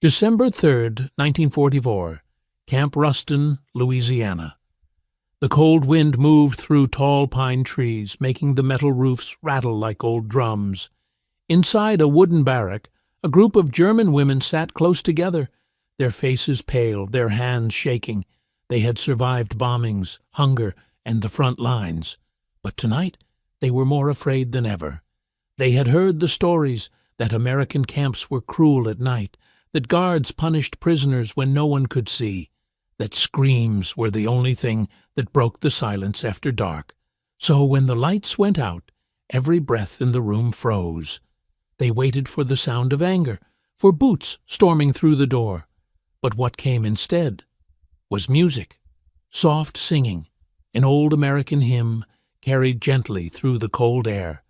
December 3rd, 1944, Camp Rustin, Louisiana. The cold wind moved through tall pine trees, making the metal roofs rattle like old drums. Inside a wooden barrack, a group of German women sat close together, their faces pale, their hands shaking. They had survived bombings, hunger, and the front lines. But tonight they were more afraid than ever. They had heard the stories that American camps were cruel at night, that guards punished prisoners when no one could see, that screams were the only thing that broke the silence after dark. So when the lights went out, every breath in the room froze. They waited for the sound of anger, for boots storming through the door. But what came instead was music, soft singing, an old American hymn carried gently through the cold air.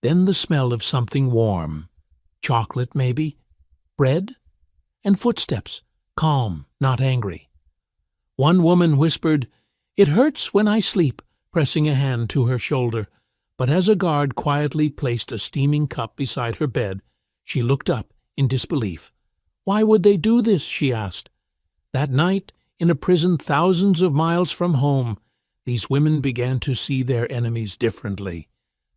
Then the smell of something warm, chocolate maybe, bread, and footsteps, calm, not angry. One woman whispered, "It hurts when I sleep," pressing a hand to her shoulder. But as a guard quietly placed a steaming cup beside her bed, she looked up in disbelief. Why would they do this, she asked. That night, in a prison thousands of miles from home, these women began to see their enemies differently.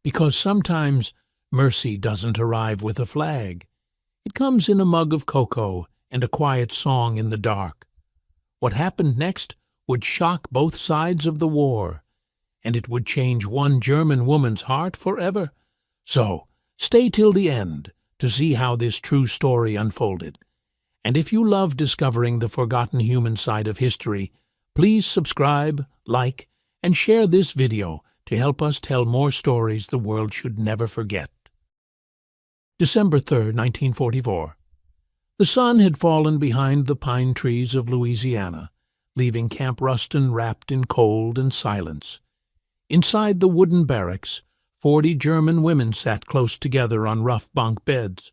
Because sometimes mercy doesn't arrive with a flag. It comes in a mug of cocoa and a quiet song in the dark. What happened next would shock both sides of the war, and it would change one German woman's heart forever. So, stay till the end to see how this true story unfolded. And if you love discovering the forgotten human side of history, please subscribe, like, and share this video to help us tell more stories the world should never forget. December 3rd, 1944. The sun had fallen behind the pine trees of Louisiana, leaving Camp Rustin wrapped in cold and silence. Inside the wooden barracks, 40 German women sat close together on rough bunk beds.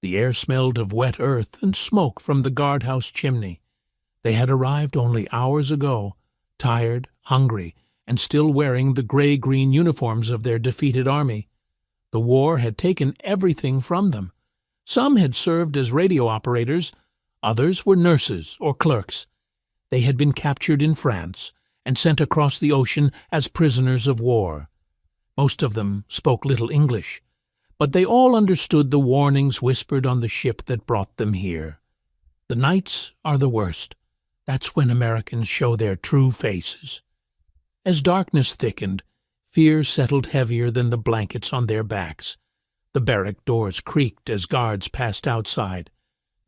The air smelled of wet earth and smoke from the guardhouse chimney. They had arrived only hours ago, tired, hungry, and still wearing the gray-green uniforms of their defeated army. The war had taken everything from them. Some had served as radio operators, others were nurses or clerks. They had been captured in France and sent across the ocean as prisoners of war. Most of them spoke little English, but they all understood the warnings whispered on the ship that brought them here. The nights are the worst. That's when Americans show their true faces. As darkness thickened, fear settled heavier than the blankets on their backs. The barrack doors creaked as guards passed outside.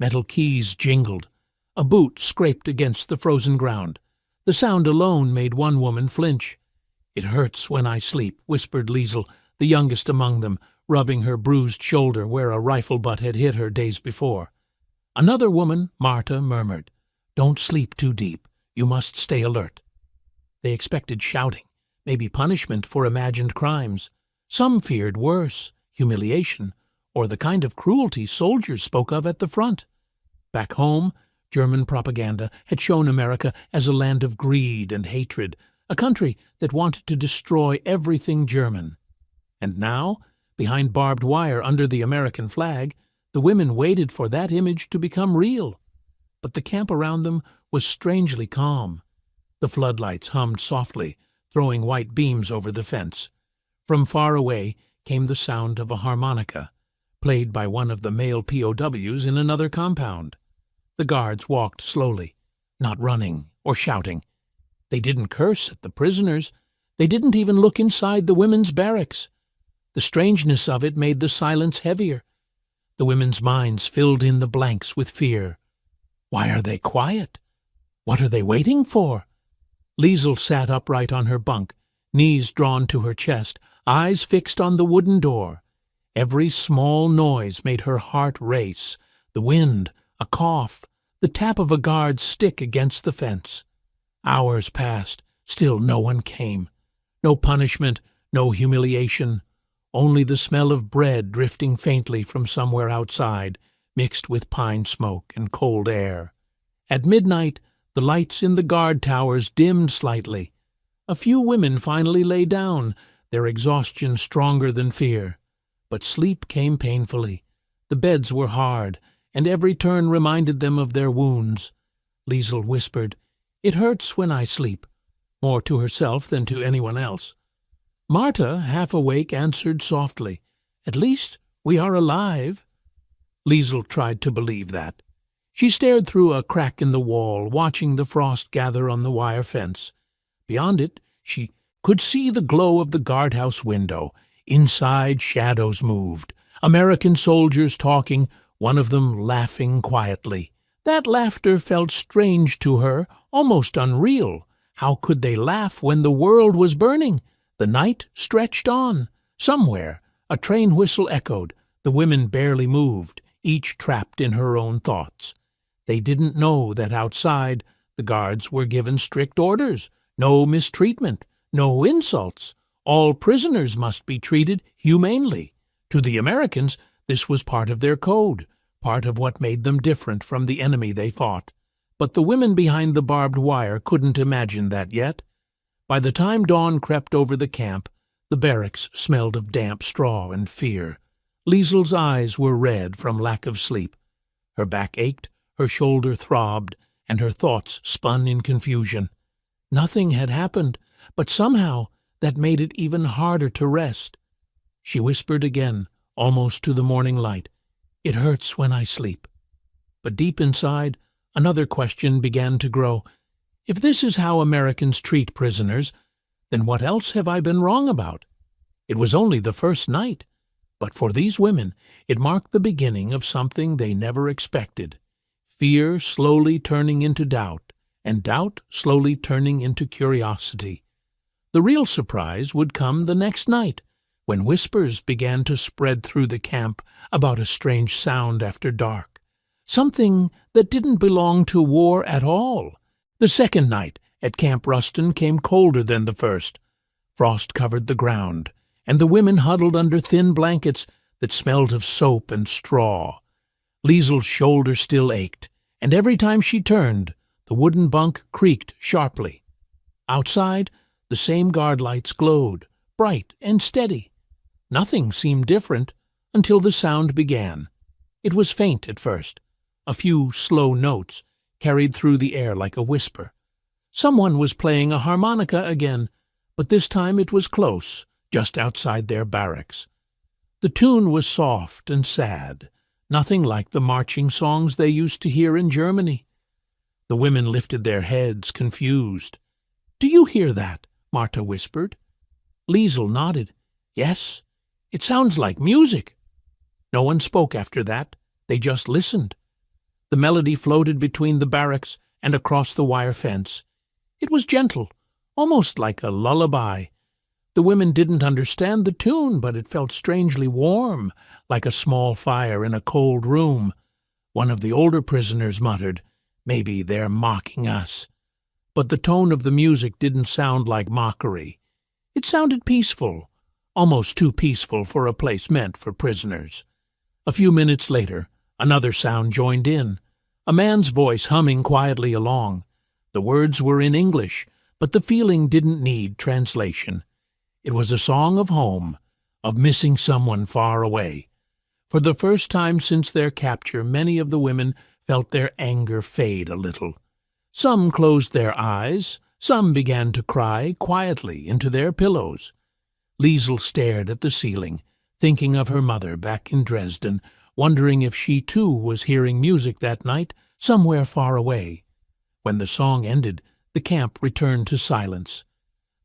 Metal keys jingled. A boot scraped against the frozen ground. The sound alone made one woman flinch. "It hurts when I sleep," whispered Leisel, the youngest among them, rubbing her bruised shoulder where a rifle butt had hit her days before. Another woman, Marta, murmured, "Don't sleep too deep. You must stay alert." They expected shouting, maybe punishment for imagined crimes. Some feared worse, humiliation, or the kind of cruelty soldiers spoke of at the front. Back home, German propaganda had shown America as a land of greed and hatred, a country that wanted to destroy everything German. And now, behind barbed wire under the American flag, the women waited for that image to become real. But the camp around them was strangely calm. The floodlights hummed softly, throwing white beams over the fence. From far away came the sound of a harmonica, played by one of the male POWs in another compound. The guards walked slowly, not running or shouting. They didn't curse at the prisoners. They didn't even look inside the women's barracks. The strangeness of it made the silence heavier. The women's minds filled in the blanks with fear. Why are they quiet? What are they waiting for? Leisel sat upright on her bunk, knees drawn to her chest, eyes fixed on the wooden door. Every small noise made her heart race. The wind, a cough, the tap of a guard's stick against the fence. Hours passed, still no one came. No punishment, no humiliation. Only the smell of bread drifting faintly from somewhere outside, mixed with pine smoke and cold air. At midnight, the lights in the guard towers dimmed slightly. A few women finally lay down, their exhaustion stronger than fear. But sleep came painfully. The beds were hard, and every turn reminded them of their wounds. Leisel whispered, "It hurts when I sleep," more to herself than to anyone else. Marta, half awake, answered softly, "At least we are alive." Leisel tried to believe that. She stared through a crack in the wall, watching the frost gather on the wire fence. Beyond it, she could see the glow of the guardhouse window. Inside, shadows moved. American soldiers talking, one of them laughing quietly. That laughter felt strange to her, almost unreal. How could they laugh when the world was burning? The night stretched on. Somewhere, a train whistle echoed. The women barely moved, each trapped in her own thoughts. They didn't know that outside, the guards were given strict orders. No mistreatment, no insults. All prisoners must be treated humanely. To the Americans, this was part of their code, part of what made them different from the enemy they fought. But the women behind the barbed wire couldn't imagine that yet. By the time dawn crept over the camp, the barracks smelled of damp straw and fear. Leisel's eyes were red from lack of sleep. Her back ached, her shoulder throbbed, and her thoughts spun in confusion. Nothing had happened, but somehow that made it even harder to rest. She whispered again, almost to the morning light, "It hurts when I sleep." But deep inside, another question began to grow. If this is how Americans treat prisoners, then what else have I been wrong about? It was only the first night, but for these women it marked the beginning of something they never expected. Fear slowly turning into doubt, and doubt slowly turning into curiosity. The real surprise would come the next night, when whispers began to spread through the camp about a strange sound after dark, something that didn't belong to war at all. The second night at Camp Rustin came colder than the first. Frost covered the ground, and the women huddled under thin blankets that smelled of soap and straw. Leisel's shoulder still ached, and every time she turned, the wooden bunk creaked sharply. Outside, the same guard lights glowed, bright and steady. Nothing seemed different until the sound began. It was faint at first, a few slow notes carried through the air like a whisper. Someone was playing a harmonica again, but this time it was close, just outside their barracks. The tune was soft and sad, nothing like the marching songs they used to hear in Germany. The women lifted their heads, confused. "Do you hear that?" Marta whispered. Leisel nodded. "Yes, it sounds like music." No one spoke after that. They just listened. The melody floated between the barracks and across the wire fence. It was gentle, almost like a lullaby. The women didn't understand the tune, but it felt strangely warm, like a small fire in a cold room. One of the older prisoners muttered, "Maybe they're mocking us." But the tone of the music didn't sound like mockery. It sounded peaceful, almost too peaceful for a place meant for prisoners. A few minutes later, another sound joined in, a man's voice humming quietly along. The words were in English, but the feeling didn't need translation. It was a song of home, of missing someone far away. For the first time since their capture, many of the women felt their anger fade a little. Some closed their eyes, some began to cry quietly into their pillows. Leisel stared at the ceiling, thinking of her mother back in Dresden, wondering if she too was hearing music that night somewhere far away. When the song ended, the camp returned to silence.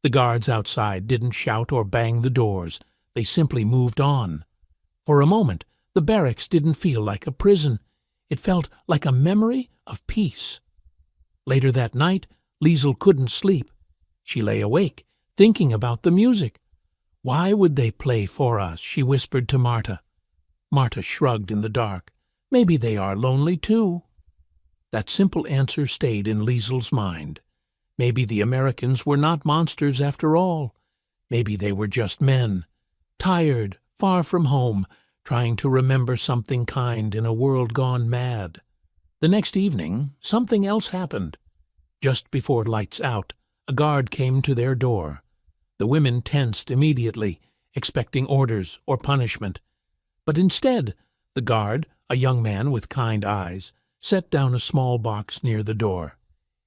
The guards outside didn't shout or bang the doors. They simply moved on. For a moment, the barracks didn't feel like a prison. It felt like a memory of peace. Later that night, Leisel couldn't sleep. She lay awake, thinking about the music. "Why would they play for us?" she whispered to Marta. Marta shrugged in the dark. "Maybe they are lonely too." That simple answer stayed in Leisel's mind. Maybe the Americans were not monsters after all. Maybe they were just men, tired, far from home, trying to remember something kind in a world gone mad. The next evening, something else happened. Just before lights out, a guard came to their door. The women tensed immediately, expecting orders or punishment. But instead, the guard, a young man with kind eyes, set down a small box near the door.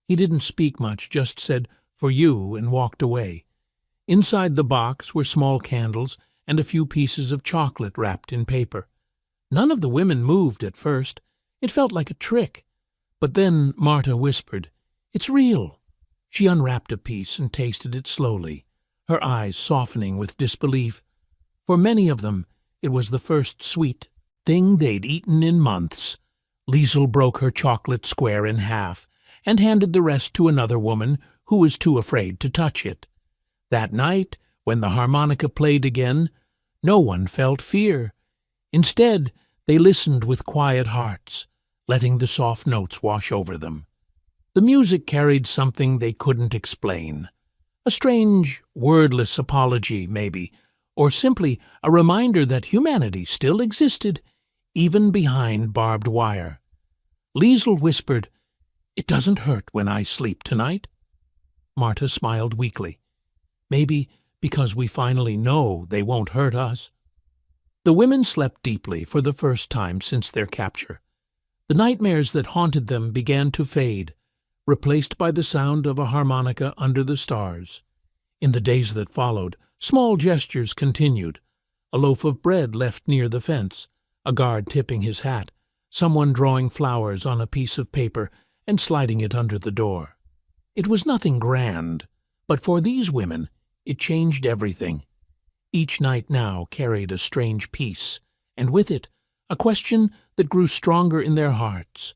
He didn't speak much, just said, "For you," and walked away. Inside the box were small candles and a few pieces of chocolate wrapped in paper. None of the women moved at first. It felt like a trick. But then Marta whispered, "It's real." She unwrapped a piece and tasted it slowly, her eyes softening with disbelief. For many of them, it was the first sweet thing they'd eaten in months. Leisel broke her chocolate square in half and handed the rest to another woman who was too afraid to touch it. That night, when the harmonica played again, no one felt fear. Instead, they listened with quiet hearts, letting the soft notes wash over them. The music carried something they couldn't explain. A strange, wordless apology, maybe, or simply a reminder that humanity still existed, even behind barbed wire. Leisel whispered, "It doesn't hurt when I sleep tonight." Marta smiled weakly. "Maybe because we finally know they won't hurt us." The women slept deeply for the first time since their capture. The nightmares that haunted them began to fade, replaced by the sound of a harmonica under the stars. In the days that followed, small gestures continued. A loaf of bread left near the fence, a guard tipping his hat, someone drawing flowers on a piece of paper and sliding it under the door. It was nothing grand, but for these women it changed everything. Each night now carried a strange peace, and with it a question that grew stronger in their hearts.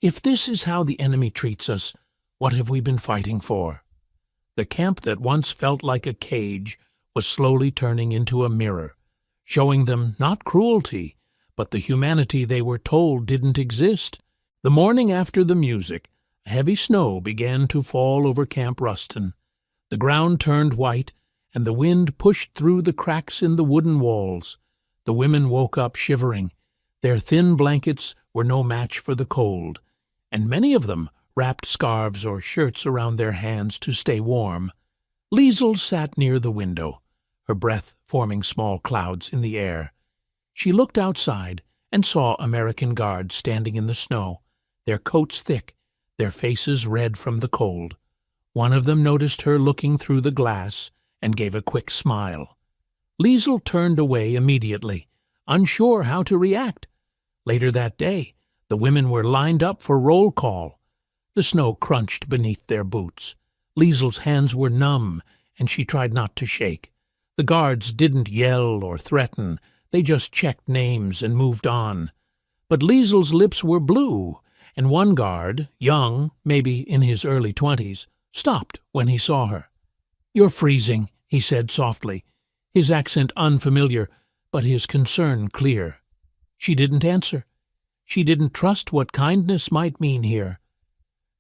If this is how the enemy treats us, what have we been fighting for? The camp that once felt like a cage was slowly turning into a mirror, showing them not cruelty, but the humanity they were told didn't exist. The morning after the music, a heavy snow began to fall over Camp Rustin. The ground turned white, and the wind pushed through the cracks in the wooden walls. The women woke up shivering. Their thin blankets were no match for the cold, and many of them wrapped scarves or shirts around their hands to stay warm. Leisel sat near the window, her breath forming small clouds in the air. She looked outside and saw American guards standing in the snow, their coats thick, their faces red from the cold. One of them noticed her looking through the glass and gave a quick smile. Leisel turned away immediately, unsure how to react. Later that day, the women were lined up for roll call. The snow crunched beneath their boots. Leisel's hands were numb, and she tried not to shake. The guards didn't yell or threaten. They just checked names and moved on. But Leisel's lips were blue, and one guard, young, maybe in his early 20s, stopped when he saw her. "You're freezing," he said softly, his accent unfamiliar, but his concern clear. She didn't answer. She didn't trust what kindness might mean here.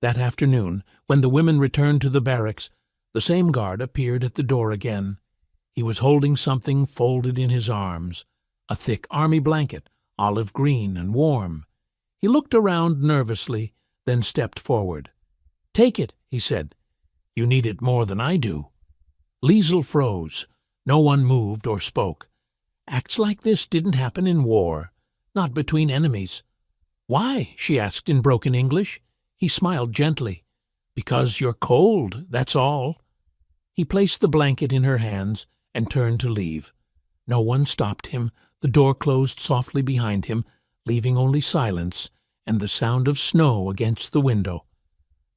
That afternoon, when the women returned to the barracks, the same guard appeared at the door again. He was holding something folded in his arms, a thick army blanket, olive green and warm. He looked around nervously, then stepped forward. "Take it," he said. "You need it more than I do." Leisel froze. No one moved or spoke. Acts like this didn't happen in war, not between enemies. "Why?" she asked in broken English. He smiled gently. "Because you're cold, that's all." He placed the blanket in her hands and turned to leave. No one stopped him. The door closed softly behind him, leaving only silence and the sound of snow against the window.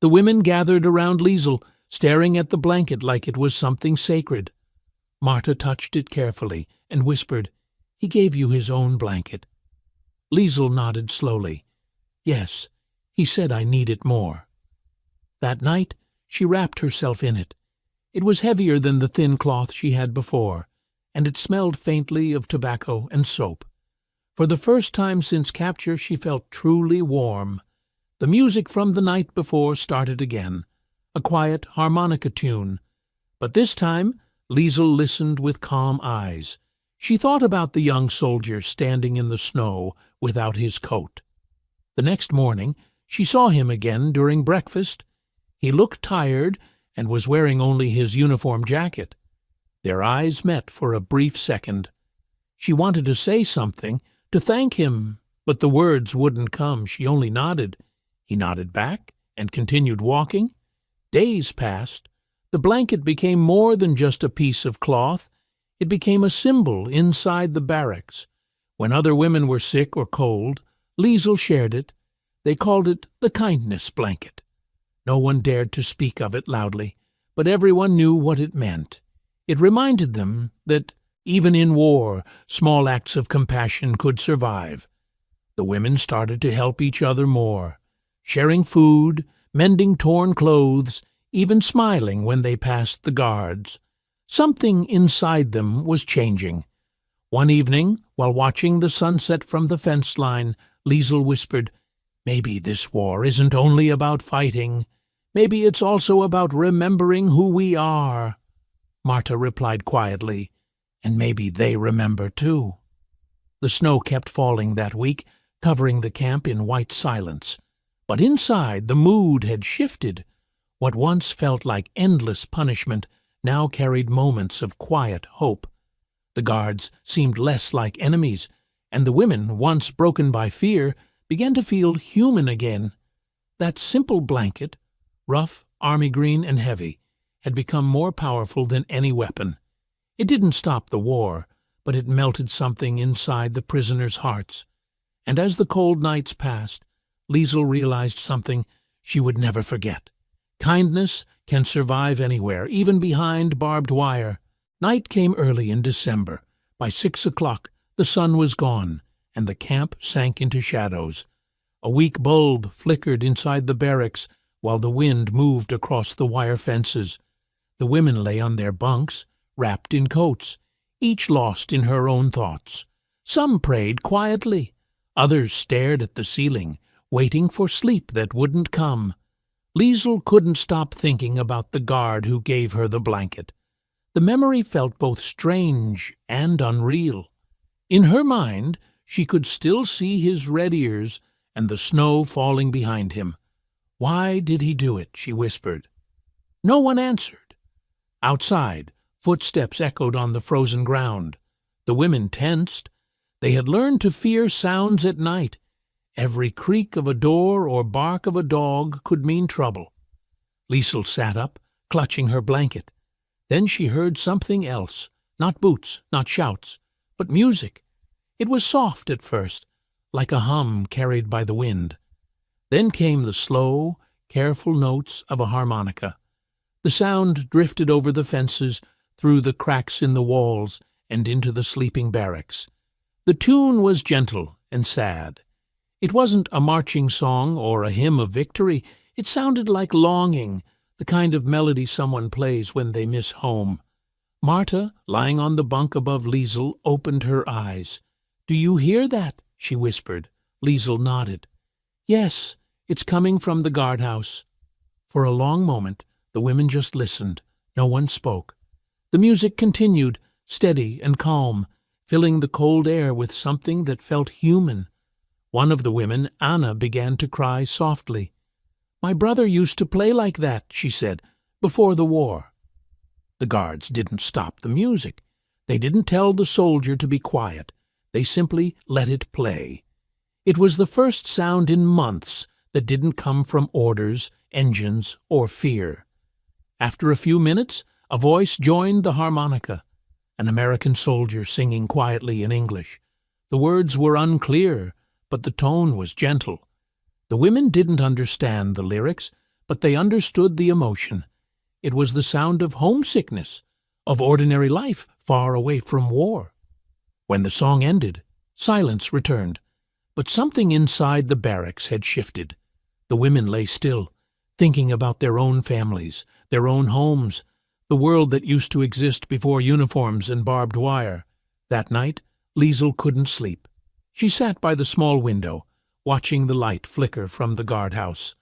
The women gathered around Leisel, staring at the blanket like it was something sacred. Marta touched it carefully and whispered, "He gave you his own blanket." Leisel nodded slowly. "Yes, he said I need it more." That night she wrapped herself in it. It was heavier than the thin cloth she had before, and it smelled faintly of tobacco and soap. For the first time since capture she felt truly warm. The music from the night before started again, a quiet harmonica tune. But this time Leisel listened with calm eyes. She thought about the young soldier standing in the snow without his coat. The next morning she saw him again during breakfast. He looked tired and was wearing only his uniform jacket. Their eyes met for a brief second. She wanted to say something, to thank him, But the words wouldn't come. She only nodded. He nodded back and continued walking. Days passed. The blanket became more than just a piece of cloth. It became a symbol inside the barracks. When other women were sick or cold, Leisel shared it. They called it the kindness blanket. No one dared to speak of it loudly, but everyone knew what it meant. It reminded them that, even in war, small acts of compassion could survive. The women started to help each other more, sharing food, mending torn clothes, even smiling when they passed the guards. Something inside them was changing. One evening, while watching the sunset from the fence line, Leisel whispered, "Maybe this war isn't only about fighting. Maybe it's also about remembering who we are." Marta replied quietly, "And maybe they remember too." The snow kept falling that week, covering the camp in white silence. But inside, the mood had shifted. What once felt like endless punishment now carried moments of quiet hope. The guards seemed less like enemies, and the women, once broken by fear, began to feel human again. That simple blanket, rough, army green, and heavy, had become more powerful than any weapon. It didn't stop the war, but it melted something inside the prisoners' hearts. And as the cold nights passed, Leisel realized something she would never forget. Kindness can survive anywhere, even behind barbed wire. Night came early in December. By 6 o'clock, the sun was gone, and the camp sank into shadows. A weak bulb flickered inside the barracks while the wind moved across the wire fences. The women lay on their bunks, wrapped in coats, each lost in her own thoughts. Some prayed quietly. Others stared at the ceiling, waiting for sleep that wouldn't come. Leisel couldn't stop thinking about the guard who gave her the blanket. The memory felt both strange and unreal. In her mind, she could still see his red ears and the snow falling behind him. "Why did he do it?" she whispered. No one answered. Outside, footsteps echoed on the frozen ground. The women tensed. They had learned to fear sounds at night. Every creak of a door or bark of a dog could mean trouble. Leisel sat up, clutching her blanket. Then she heard something else, not boots, not shouts, but music. It was soft at first, like a hum carried by the wind. Then came the slow, careful notes of a harmonica. The sound drifted over the fences, through the cracks in the walls, and into the sleeping barracks. The tune was gentle and sad. It wasn't a marching song or a hymn of victory. It sounded like longing, the kind of melody someone plays when they miss home. Marta, lying on the bunk above Leisel, opened her eyes. "Do you hear that?" she whispered. Leisel nodded. "Yes, it's coming from the guardhouse." For a long moment, the women just listened. No one spoke. The music continued, steady and calm, filling the cold air with something that felt human. One of the women, Anna, began to cry softly. "My brother used to play like that," she said, "before the war." The guards didn't stop the music. They didn't tell the soldier to be quiet. They simply let it play. It was the first sound in months that didn't come from orders, engines, or fear. After a few minutes, a voice joined the harmonica, an American soldier singing quietly in English. The words were unclear, but the tone was gentle. The women didn't understand the lyrics, but they understood the emotion. It was the sound of homesickness, of ordinary life far away from war. When the song ended, silence returned, but something inside the barracks had shifted. The women lay still, thinking about their own families, their own homes, the world that used to exist before uniforms and barbed wire. That night, Leisel couldn't sleep. She sat by the small window, watching the light flicker from the guardhouse.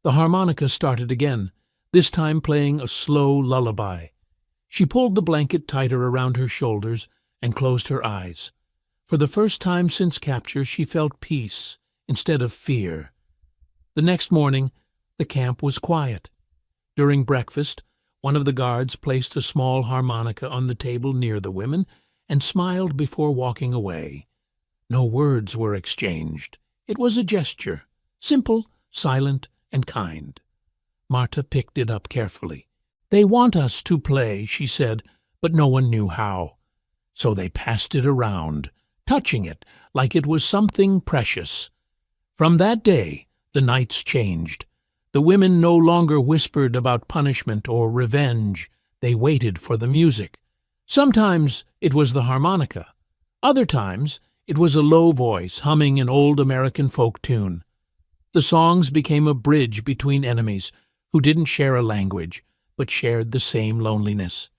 The harmonica started again, this time playing a slow lullaby. She pulled the blanket tighter around her shoulders and closed her eyes. For the first time since capture, she felt peace instead of fear. The next morning, the camp was quiet. During breakfast, one of the guards placed a small harmonica on the table near the women and smiled before walking away. No words were exchanged. It was a gesture, simple, silent, and kind. Marta picked it up carefully. "They want us to play," she said, but no one knew how. So they passed it around, touching it like it was something precious. From that day, the nights changed. The women no longer whispered about punishment or revenge. They waited for the music. Sometimes it was the harmonica. Other times it was a low voice humming an old American folk tune. The songs became a bridge between enemies who didn't share a language, but shared the same loneliness.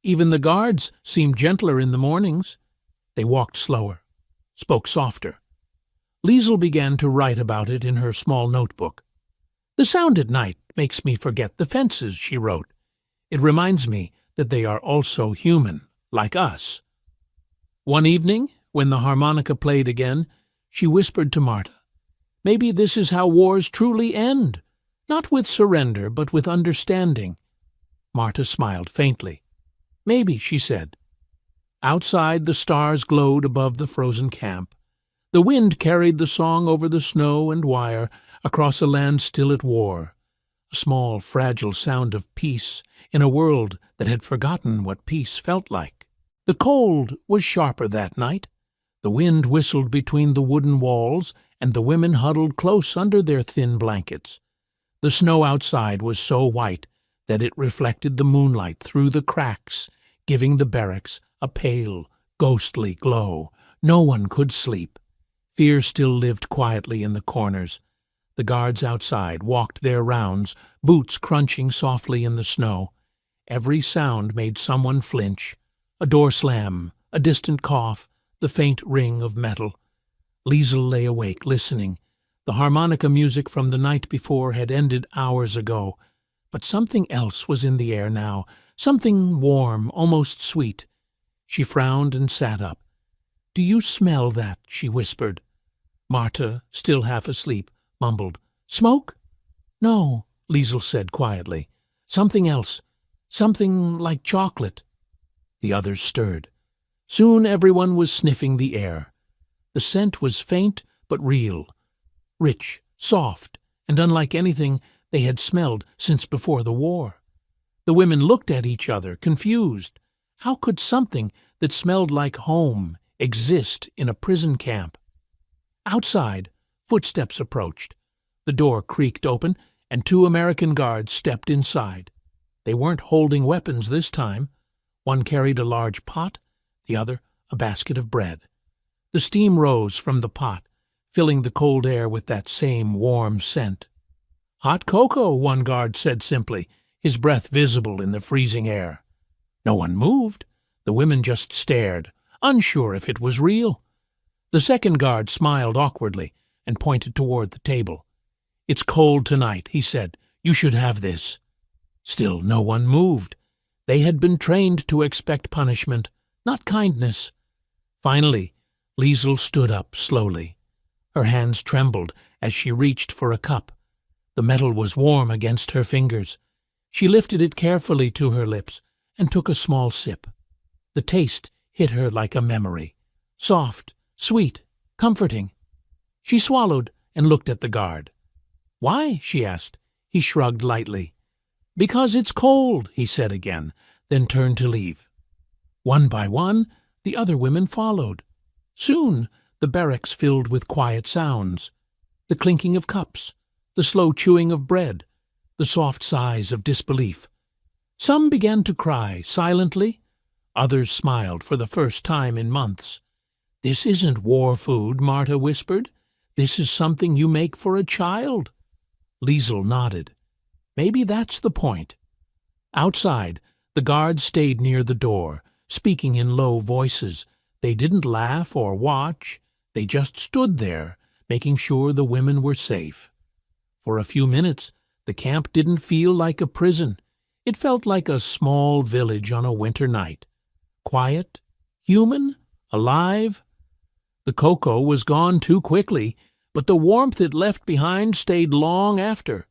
Even the guards seemed gentler in the mornings. They walked slower, spoke softer. Leisel began to write about it in her small notebook. "The sound at night makes me forget the fences," she wrote. "It reminds me that they are also human, like us." One evening, when the harmonica played again, she whispered to Marta, "Maybe this is how wars truly end, not with surrender, but with understanding." Marta smiled faintly. "Maybe," she said. Outside, the stars glowed above the frozen camp. The wind carried the song over the snow and wire, across a land still at war. A small, fragile sound of peace in a world that had forgotten what peace felt like. The cold was sharper that night. The wind whistled between the wooden walls, and the women huddled close under their thin blankets. The snow outside was so white that it reflected the moonlight through the cracks, giving the barracks a pale, ghostly glow. No one could sleep. Fear still lived quietly in the corners. The guards outside walked their rounds, boots crunching softly in the snow. Every sound made someone flinch. A door slam, a distant cough, the faint ring of metal. Leisel lay awake, listening. The harmonica music from the night before had ended hours ago, but something else was in the air now, something warm, almost sweet. She frowned and sat up. "Do you smell that?" she whispered. Marta, still half asleep, mumbled, "Smoke?" "No," Leisel said quietly. "Something else. Something like chocolate." The others stirred. Soon everyone was sniffing the air. The scent was faint but real, rich, soft, and unlike anything they had smelled since before the war. The women looked at each other, confused. How could something that smelled like home exist in a prison camp? Outside, footsteps approached. The door creaked open, and 2 American guards stepped inside. They weren't holding weapons this time. One carried a large pot, the other a basket of bread. The steam rose from the pot, filling the cold air with that same warm scent. "Hot cocoa," one guard said simply, his breath visible in the freezing air. No one moved. The women just stared, unsure if it was real. The second guard smiled awkwardly and pointed toward the table. "It's cold tonight," he said. "You should have this." Still no one moved. They had been trained to expect punishment, not kindness. Finally, Leisel stood up slowly. Her hands trembled as she reached for a cup. The metal was warm against her fingers. She lifted it carefully to her lips and took a small sip. The taste hit her like a memory. Soft, sweet, comforting. She swallowed and looked at the guard. "Why?" she asked. He shrugged lightly. "Because it's cold," he said again, then turned to leave. One by one, the other women followed. Soon, the barracks filled with quiet sounds. The clinking of cups, the slow chewing of bread, the soft sighs of disbelief. Some began to cry silently. Others smiled for the first time in months. "This isn't war food," Marta whispered. "This is something you make for a child." Leisel nodded. Maybe that's the point. Outside, the guards stayed near the door, speaking in low voices. They didn't laugh or watch. They just stood there, making sure the women were safe. For a few minutes, the camp didn't feel like a prison. It felt like a small village on a winter night. Quiet, human, alive. The cocoa was gone too quickly, but the warmth it left behind stayed long after.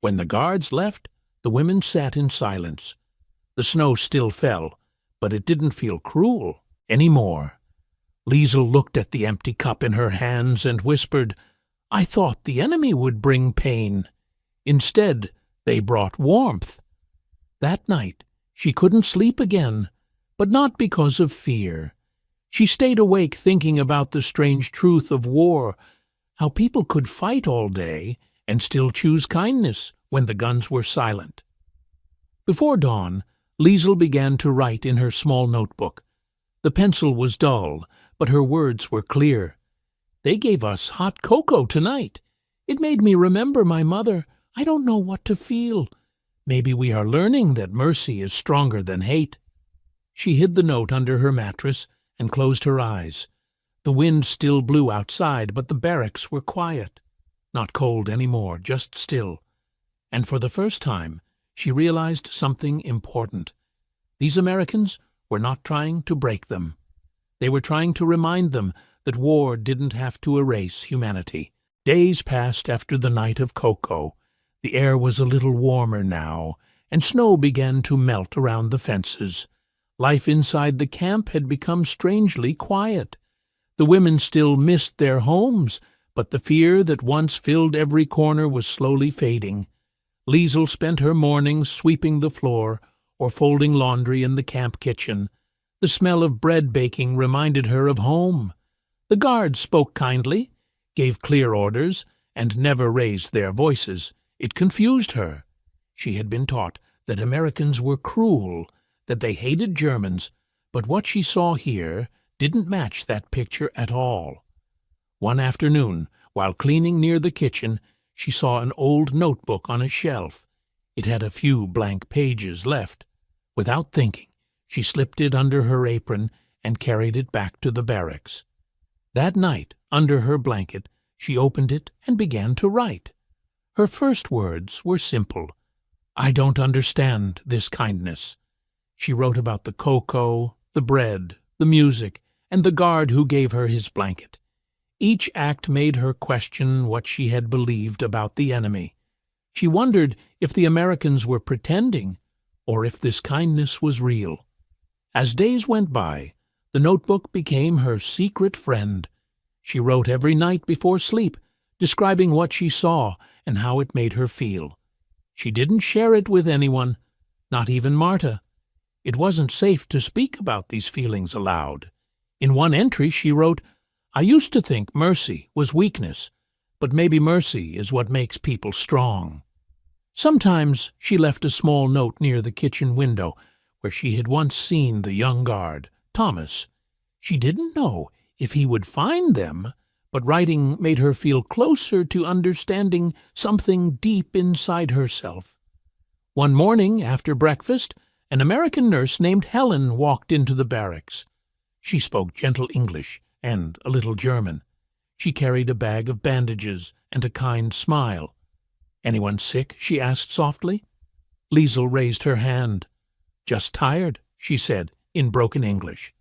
When the guards left, the women sat in silence. The snow still fell, but it didn't feel cruel anymore. Leisel looked at the empty cup in her hands and whispered, "I thought the enemy would bring pain. Instead, they brought warmth." That night, she couldn't sleep again, but not because of fear. She stayed awake thinking about the strange truth of war, how people could fight all day and still choose kindness when the guns were silent. Before dawn, Leisel began to write in her small notebook. The pencil was dull, but her words were clear. "They gave us hot cocoa tonight. It made me remember my mother. I don't know what to feel. Maybe we are learning that mercy is stronger than hate." She hid the note under her mattress and closed her eyes. The wind still blew outside, but the barracks were quiet. Not cold any more, just still. And for the first time, she realized something important. These Americans were not trying to break them. They were trying to remind them that war didn't have to erase humanity. Days passed after the night of cocoa. The air was a little warmer now, and snow began to melt around the fences. Life inside the camp had become strangely quiet. The women still missed their homes, but the fear that once filled every corner was slowly fading. Leisel spent her mornings sweeping the floor or folding laundry in the camp kitchen. The smell of bread baking reminded her of home. The guards spoke kindly, gave clear orders, and never raised their voices. It confused her. She had been taught that Americans were cruel, that they hated Germans, but what she saw here didn't match that picture at all. One afternoon, while cleaning near the kitchen, she saw an old notebook on a shelf. It had a few blank pages left. Without thinking, she slipped it under her apron and carried it back to the barracks. That night, under her blanket, she opened it and began to write. Her first words were simple. "I don't understand this kindness." She wrote about the cocoa, the bread, the music, and the guard who gave her his blanket. Each act made her question what she had believed about the enemy. She wondered if the Americans were pretending, or if this kindness was real. As days went by, the notebook became her secret friend. She wrote every night before sleep, describing what she saw and how it made her feel. She didn't share it with anyone, not even Marta. It wasn't safe to speak about these feelings aloud. In one entry she wrote, "I used to think mercy was weakness, but maybe mercy is what makes people strong." Sometimes she left a small note near the kitchen window where she had once seen the young guard, Thomas. She didn't know if he would find them, but writing made her feel closer to understanding something deep inside herself. One morning after breakfast, an American nurse named Helen walked into the barracks. She spoke gentle English and a little German. She carried a bag of bandages and a kind smile. "Anyone sick?" she asked softly. Leisel raised her hand. "Just tired," she said in broken English.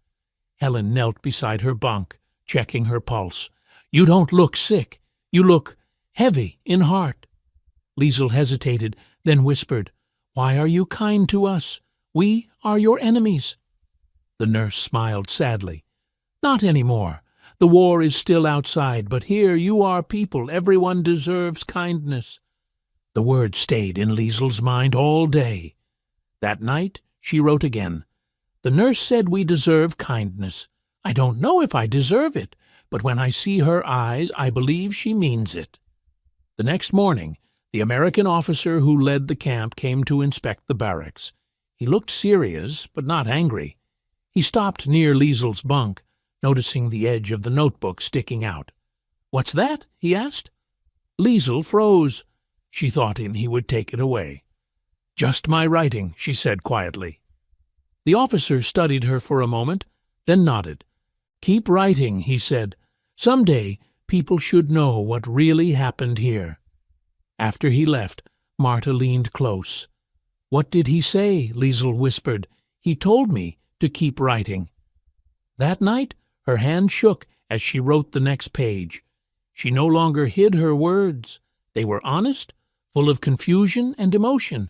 Helen knelt beside her bunk, checking her pulse. "You don't look sick. You look heavy in heart." Leisel hesitated, then whispered, "Why are you kind to us? We are your enemies." The nurse smiled sadly. "Not anymore. The war is still outside, but here you are people. Everyone deserves kindness." The word stayed in Leisel's mind all day. That night she wrote again. "The nurse said we deserve kindness. I don't know if I deserve it, but when I see her eyes, I believe she means it." The next morning, the American officer who led the camp came to inspect the barracks. He looked serious, but not angry. He stopped near Leisel's bunk, noticing the edge of the notebook sticking out. "What's that?" he asked. Leisel froze. She thought he would take it away. "Just my writing," she said quietly. The officer studied her for a moment, then nodded. "Keep writing," he said. "Someday people should know what really happened here." After he left, Marta leaned close. "What did he say?" Leisel whispered. "He told me to keep writing." That night, her hand shook as she wrote the next page. She no longer hid her words. They were honest, full of confusion and emotion.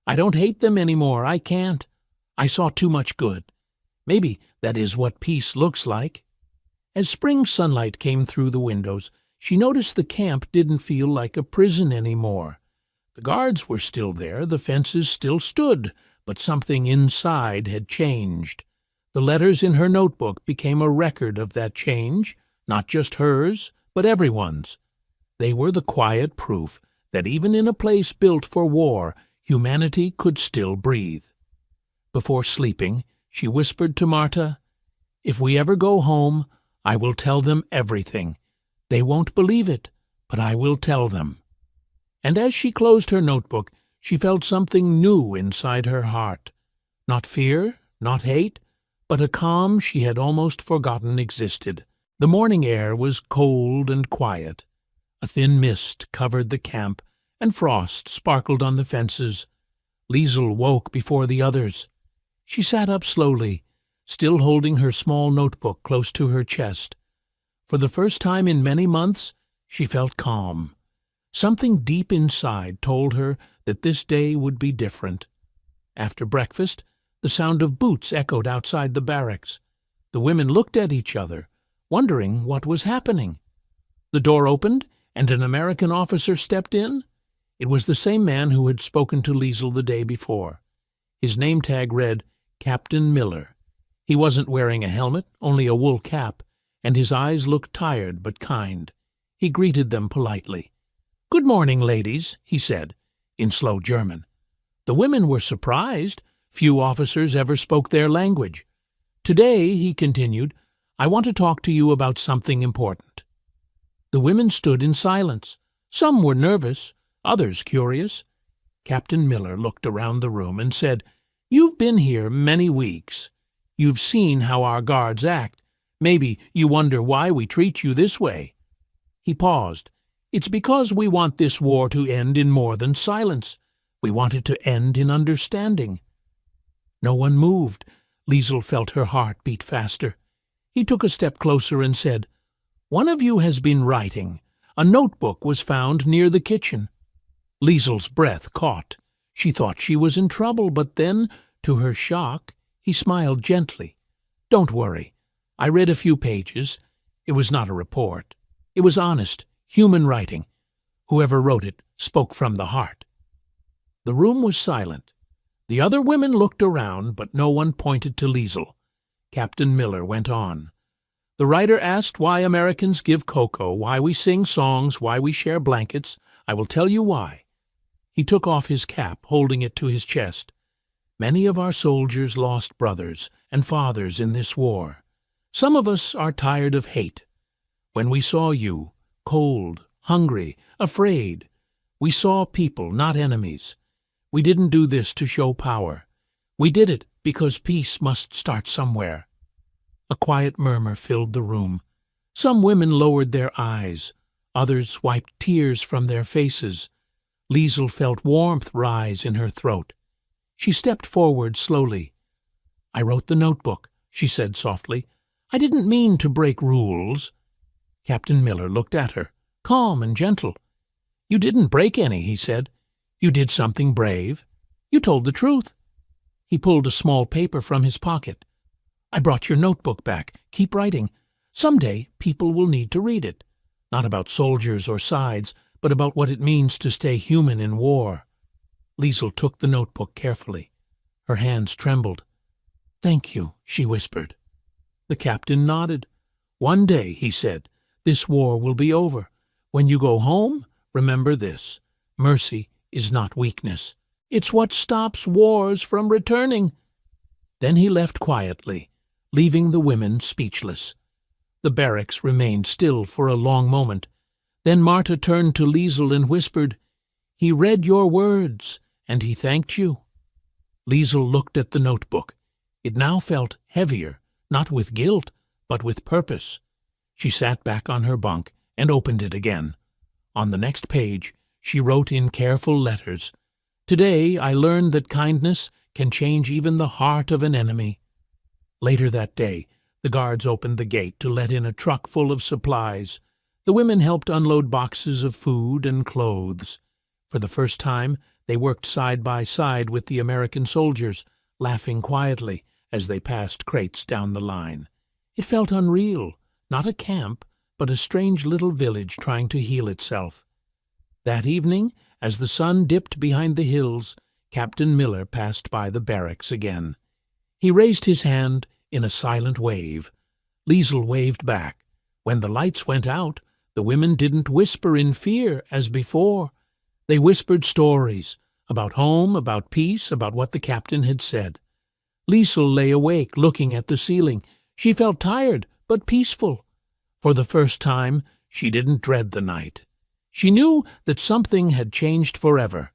"I don't hate them anymore. I can't. I saw too much good. Maybe that is what peace looks like." As spring sunlight came through the windows, she noticed the camp didn't feel like a prison anymore. The guards were still there, the fences still stood, but something inside had changed. The letters in her notebook became a record of that change, not just hers, but everyone's. They were the quiet proof that even in a place built for war, humanity could still breathe. Before sleeping, she whispered to Marta, "If we ever go home, I will tell them everything. They won't believe it, but I will tell them." And as she closed her notebook, she felt something new inside her heart. Not fear, not hate, but a calm she had almost forgotten existed. The morning air was cold and quiet. A thin mist covered the camp, and frost sparkled on the fences. Leisel woke before the others. She sat up slowly, still holding her small notebook close to her chest. For the first time in many months, she felt calm. Something deep inside told her that this day would be different. After breakfast, the sound of boots echoed outside the barracks. The women looked at each other, wondering what was happening. The door opened, and an American officer stepped in. It was the same man who had spoken to Leisel the day before. His name tag read, Captain Miller. He wasn't wearing a helmet, only a wool cap, and his eyes looked tired but kind. He greeted them politely. "Good morning, ladies," he said, in slow German. The women were surprised. Few officers ever spoke their language. "Today," he continued, "I want to talk to you about something important." The women stood in silence. Some were nervous, others curious. Captain Miller looked around the room and said, "You've been here many weeks. You've seen how our guards act. Maybe you wonder why we treat you this way." He paused. "It's because we want this war to end in more than silence. We want it to end in understanding." No one moved. Leisel felt her heart beat faster. He took a step closer and said, "One of you has been writing. A notebook was found near the kitchen." Liesel's breath caught. She thought she was in trouble, but then, to her shock, he smiled gently. "Don't worry. I read a few pages. It was not a report. It was honest, human writing. Whoever wrote it spoke from the heart." The room was silent. The other women looked around, but no one pointed to Leisel. Captain Miller went on. "The writer asked why Americans give cocoa, why we sing songs, why we share blankets. I will tell you why." He took off his cap, holding it to his chest. "Many of our soldiers lost brothers and fathers in this war. Some of us are tired of hate. When we saw you, cold, hungry, afraid, we saw people, not enemies. We didn't do this to show power. We did it because peace must start somewhere." A quiet murmur filled the room. Some women lowered their eyes. Others wiped tears from their faces. Leisel felt warmth rise in her throat. She stepped forward slowly. "I wrote the notebook," she said softly. "I didn't mean to break rules." Captain Miller looked at her, calm and gentle. "You didn't break any," he said. "You did something brave. You told the truth." He pulled a small paper from his pocket. "I brought your notebook back. Keep writing. Someday people will need to read it. Not about soldiers or sides, but about what it means to stay human in war." Leisel took the notebook carefully. Her hands trembled. "Thank you," she whispered. The captain nodded. "One day," he said, "this war will be over. When you go home, remember this. Mercy is not weakness. It's what stops wars from returning." Then he left quietly, leaving the women speechless. The barracks remained still for a long moment. Then Marta turned to Leisel and whispered, "He read your words, and he thanked you." Leisel looked at the notebook. It now felt heavier, not with guilt, but with purpose. She sat back on her bunk and opened it again. On the next page, she wrote in careful letters, "Today I learned that kindness can change even the heart of an enemy." Later that day, the guards opened the gate to let in a truck full of supplies. The women helped unload boxes of food and clothes. For the first time, they worked side by side with the American soldiers, laughing quietly as they passed crates down the line. It felt unreal, not a camp, but a strange little village trying to heal itself. That evening, as the sun dipped behind the hills, Captain Miller passed by the barracks again. He raised his hand in a silent wave. Leisel waved back. When the lights went out, the women didn't whisper in fear as before. They whispered stories about home, about peace, about what the captain had said. Leisel lay awake, looking at the ceiling. She felt tired, but peaceful. For the first time, she didn't dread the night. She knew that something had changed forever,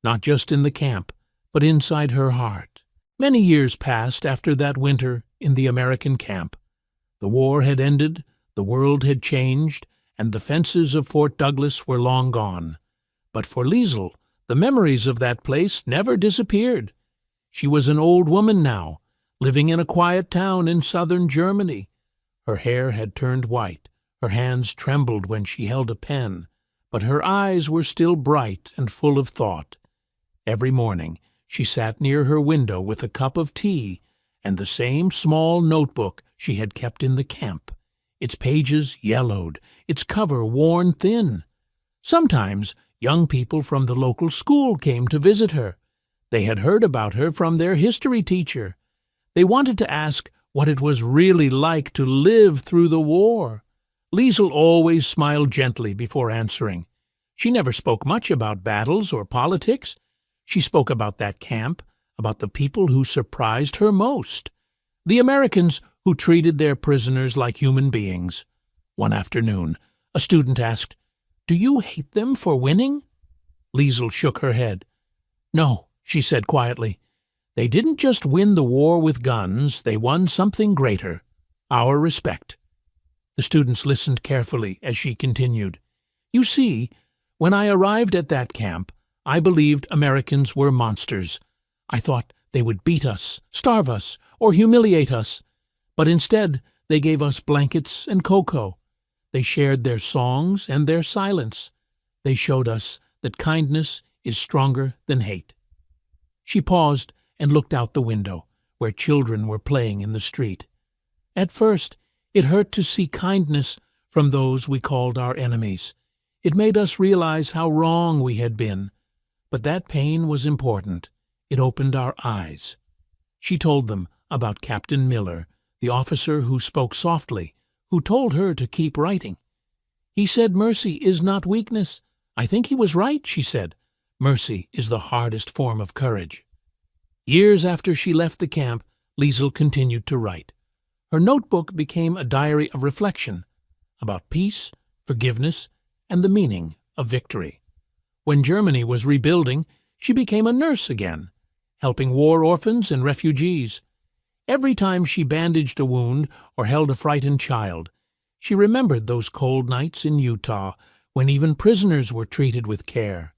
not just in the camp, but inside her heart. Many years passed after that winter in the American camp. The war had ended, the world had changed, and the fences of Fort Douglas were long gone. But for Leisel, the memories of that place never disappeared. She was an old woman now, living in a quiet town in southern Germany. Her hair had turned white, her hands trembled when she held a pen, but her eyes were still bright and full of thought. Every morning she sat near her window with a cup of tea and the same small notebook she had kept in the camp, its pages yellowed, its cover worn thin. Sometimes young people from the local school came to visit her. They had heard about her from their history teacher. They wanted to ask what it was really like to live through the war. Leisel always smiled gently before answering. She never spoke much about battles or politics. She spoke about that camp, about the people who surprised her most, the Americans who treated their prisoners like human beings. One afternoon, a student asked, "Do you hate them for winning?" Leisel shook her head. "No," she said quietly. "They didn't just win the war with guns, they won something greater, our respect." The students listened carefully as she continued. "You see, when I arrived at that camp, I believed Americans were monsters. I thought they would beat us, starve us, or humiliate us. But instead, they gave us blankets and cocoa. They shared their songs and their silence. They showed us that kindness is stronger than hate." She paused and looked out the window, where children were playing in the street. At first, it hurt to see kindness from those we called our enemies. It made us realize how wrong we had been. But that pain was important. It opened our eyes. She told them about Captain Miller, the officer who spoke softly, who told her to keep writing. "He said mercy is not weakness. I think he was right," she said. "Mercy is the hardest form of courage." Years after she left the camp, Leisel continued to write. Her notebook became a diary of reflection about peace, forgiveness, and the meaning of victory. When Germany was rebuilding, she became a nurse again, helping war orphans and refugees. Every time she bandaged a wound or held a frightened child, she remembered those cold nights in Utah when even prisoners were treated with care.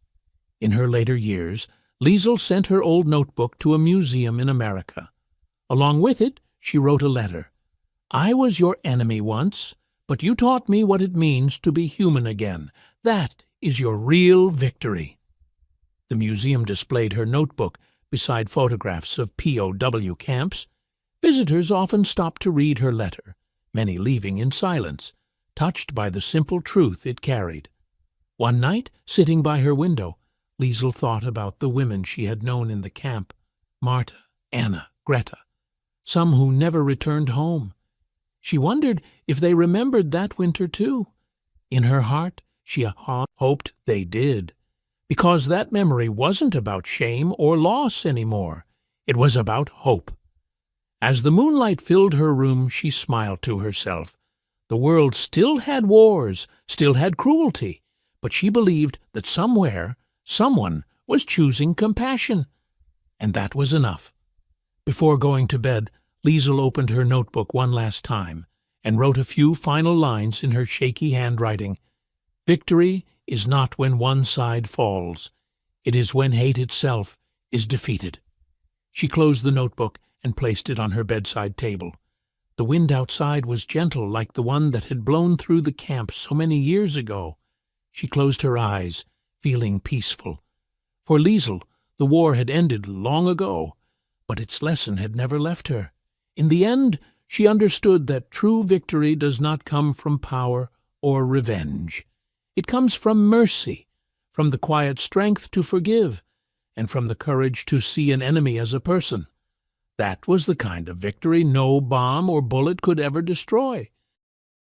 In her later years, Leisel sent her old notebook to a museum in America. Along with it, she wrote a letter. "I was your enemy once, but you taught me what it means to be human again. That is your real victory." The museum displayed her notebook beside photographs of POW camps. Visitors often stopped to read her letter, many leaving in silence, touched by the simple truth it carried. One night, sitting by her window, Leisel thought about the women she had known in the camp, Marta, Anna, Greta, some who never returned home. She wondered if they remembered that winter too. In her heart, she hoped they did, because that memory wasn't about shame or loss anymore. It was about hope. As the moonlight filled her room, she smiled to herself. The world still had wars, still had cruelty, but she believed that somewhere, someone was choosing compassion. And that was enough. Before going to bed, Leisel opened her notebook one last time and wrote a few final lines in her shaky handwriting. "Victory is not when one side falls. It is when hate itself is defeated." She closed the notebook and placed it on her bedside table. The wind outside was gentle, like the one that had blown through the camp so many years ago. She closed her eyes, feeling peaceful. For Leisel, the war had ended long ago, but its lesson had never left her. In the end, She understood that true victory does not come from power or revenge. It comes from mercy, from the quiet strength to forgive, and from the courage to see an enemy as a person. That was the kind of victory no bomb or bullet could ever destroy.